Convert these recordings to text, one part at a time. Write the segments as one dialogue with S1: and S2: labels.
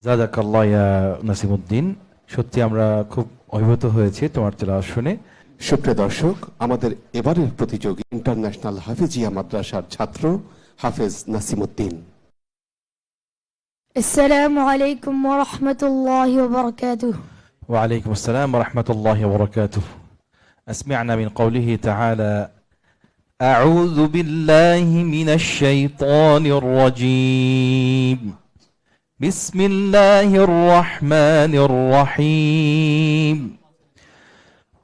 S1: জাযাকাল্লাহ ইয়া নাসিমউদ্দিন, সত্যি আমরা খুব অভিভূত হয়েছি তোমার তেলাওয়াত শুনে।
S2: সুপ্রিয় দর্শক, আমাদের এবারের প্রতিযোগী ইন্টারন্যাশনাল হাফিজিয়া মাদ্রাসার ছাত্র হাফেজ নাসিমউদ্দিন।
S3: السلام عليكم ورحمة الله وبركاته.
S1: وعليكم السلام ورحمة الله وبركاته. أسمعنا من قوله تعالى: أعوذ بالله من الشيطان الرجيم، بسم الله الرحمن الرحيم.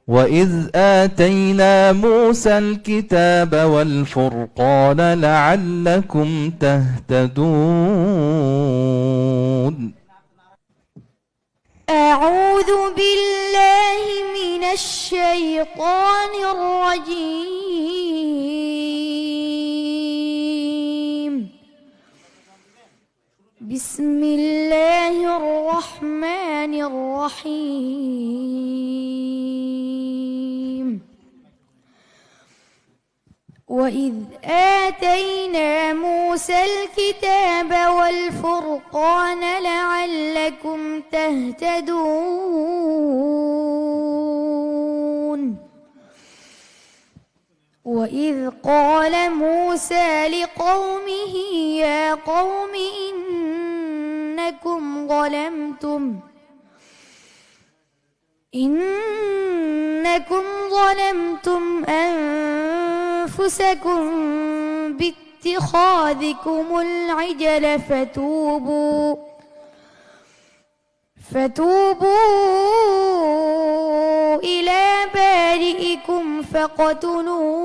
S1: وإذ آتينا موسى الكتاب والفرقان لعلكم تهتدون.
S3: أعوذ بالله من الشيطان الرجيم. بسم الله الرحمن الرحيم. وإذ آتينا موسى الكتاب والفرقان لعلكم تهتدون. وإذ قال موسى لقومه يا قوم إنكم ظلمتم أنفسكم باتخاذكم العجل فتوبوا إلى بارئكم فاقتلوا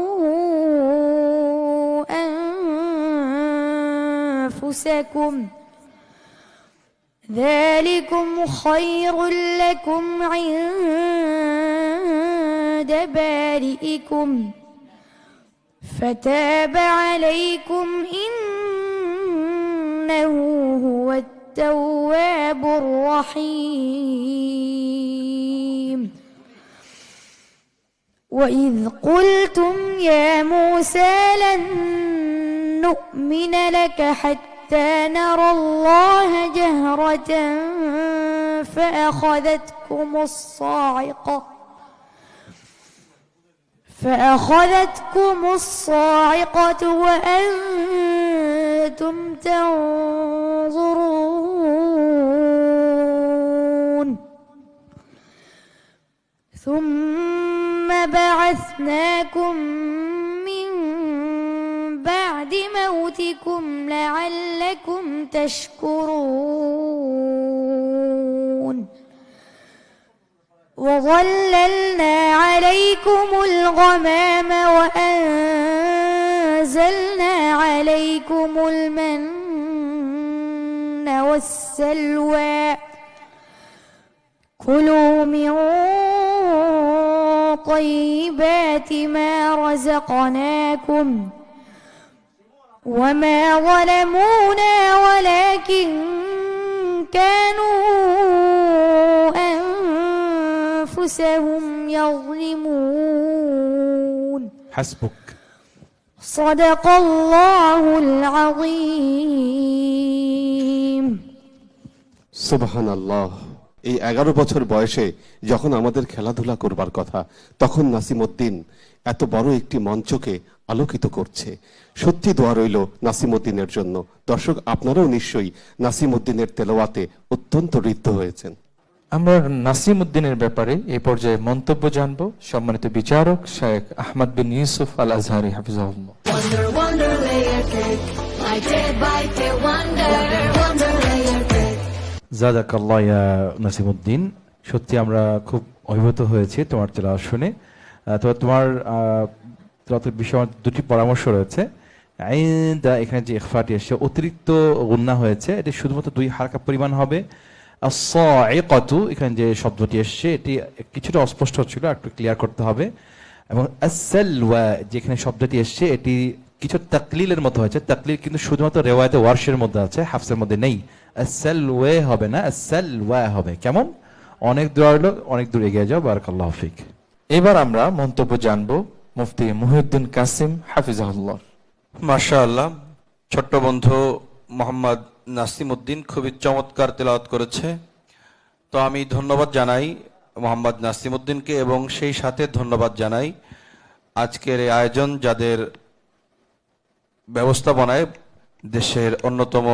S3: أنفسكم ذلكم خير لكم عند بارئكم فتاب عليكم إنه هو التواب الرحيم. وإذ قلتم يا موسى لن نؤمن لك حتى نرى الله جهرة فأخذتكم الصاعقة وأنتم تنظرون. ثم بعثناكم من بعد موتكم لعلكم تشكرون. وظللنا عليكم الغمام وأنزلنا عليكم المن والسلوى كلوا من طيبات ما رزقناكم وما ظلمونا ولكن كانوا أنفسهم يظلمون.
S1: حسبك.
S3: صدق الله العظيم.
S2: সুবহানাল্লাহ। এই 11 বছর বয়সে যখন আমাদের খেলাধুলা করবার কথা, তখন নাসিমউদ্দিন এত বড় একটি মঞ্চকে আলোকিত করছে। সত্যি দোয়া রইল নাসিমউদ্দিনের জন্য। দর্শক, আপনারাও নিশ্চয়ই নাসিমউদ্দিনের তেলাওয়াতে অত্যন্ত ঋদ্ধ হয়েছেন।
S4: আমরা নাসিমউদ্দিনের ব্যাপারে এই পর্যায়ে মন্তব্য জানব সম্মানিত বিচারক শেখ আহমদ বিন ইউসুফ আল আজহারি হাফিজাহুল্লাহ।
S1: জাযাকাল্লাহ ইয়া নাসিমউদ্দিন, সত্যি আমরা খুব অভিভূত হয়েছি তোমার তেলাওয়াত শুনে। তবে তোমার তেলাওয়াতের বিষয়ে দুটি পরামর্শ রয়েছে। এখানে যে ইখফাটি এসে অতিরিক্ত গুন্না হয়েছে, এটি শুধুমাত্র 2 হারকা পরিমাণ হবে। as-সা'iকাতু এখানে যে শব্দটি এসছে এটি কিছুটা অস্পষ্ট ছিল, একটু ক্লিয়ার করতে হবে। এবং as-সালওয়া যেখানে শব্দটি এসছে এটি কিছু তাকলিলের মতো হয়েছে। তাকলিল কিন্তু শুধুমাত্র রিওয়ায়াতে ওয়ারশের মধ্যে আছে, হাফসের মধ্যে নেই। as-সালওয়া হবে না, as-সালওয়া হবে। কেমন? অনেক দূর হলো, অনেক দূর এগিয়ে যাও। বারাকাল্লাহু ফিক।
S4: এবার আমরা মন্তব্য জানব মুফতি মুহিউদ্দিন কাসিম হাফিজাহুল্লাহ।
S5: মাশাআল্লাহ, ছোট্ট বন্ধু মোহাম্মদ নাসিমউদ্দিন খুবই চমৎকার তেলাওয়াত করেছে। তো আমি ধন্যবাদ জানাই মোহাম্মদ নাসিমউদ্দিনকে এবং সেই সাথে ধন্যবাদ জানাই আজকের এই আয়োজন যাদের ব্যবস্থাপনায় দেশের অন্যতম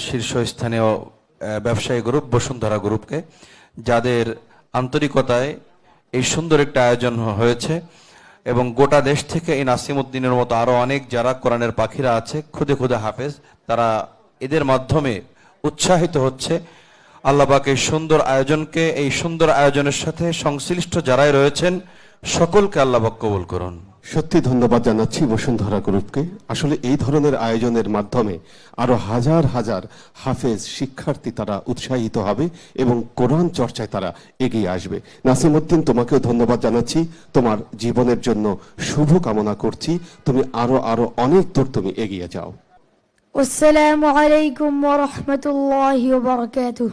S5: শীর্ষস্থানীয় ব্যবসায়ী গ্রুপ বসুন্ধরা গ্রুপকে, যাদের আন্তরিকতায় এই সুন্দর একটা আয়োজন হয়েছে এবং গোটা দেশ থেকে এই নাসিমউদ্দিনের মতো আরো অনেক যারা কোরআনের পাখিরা আছে খুদে খুদে হাফেজ, তারা এদের মাধ্যমে উৎসাহিত হচ্ছে। আল্লাহ পাক এই সুন্দর আয়োজনকে, এই সুন্দর আয়োজনের সাথে সংশ্লিষ্ট যারাই রয়েছেন সকলকে আল্লাহ পাক কবুল করুন।
S2: সত্যি ধন্যবাদ জানাচ্ছি বসুন্ধরা গ্রুপকে। আসলে এই ধরনের আয়োজনের মাধ্যমে আরো হাজার হাজার হাফেজ শিক্ষার্থী তারা উৎসাহিত হবে এবং কোরআন চর্চায় তারা এগিয়ে আসবে। নাসিমউদ্দিন, তোমাকেও ধন্যবাদ জানাচ্ছি, তোমার জীবনের জন্য শুভ কামনা করছি, তুমি আরো আরো অনেক দূর তুমি এগিয়ে যাও।
S3: والسلام عليكم ورحمة الله وبركاته.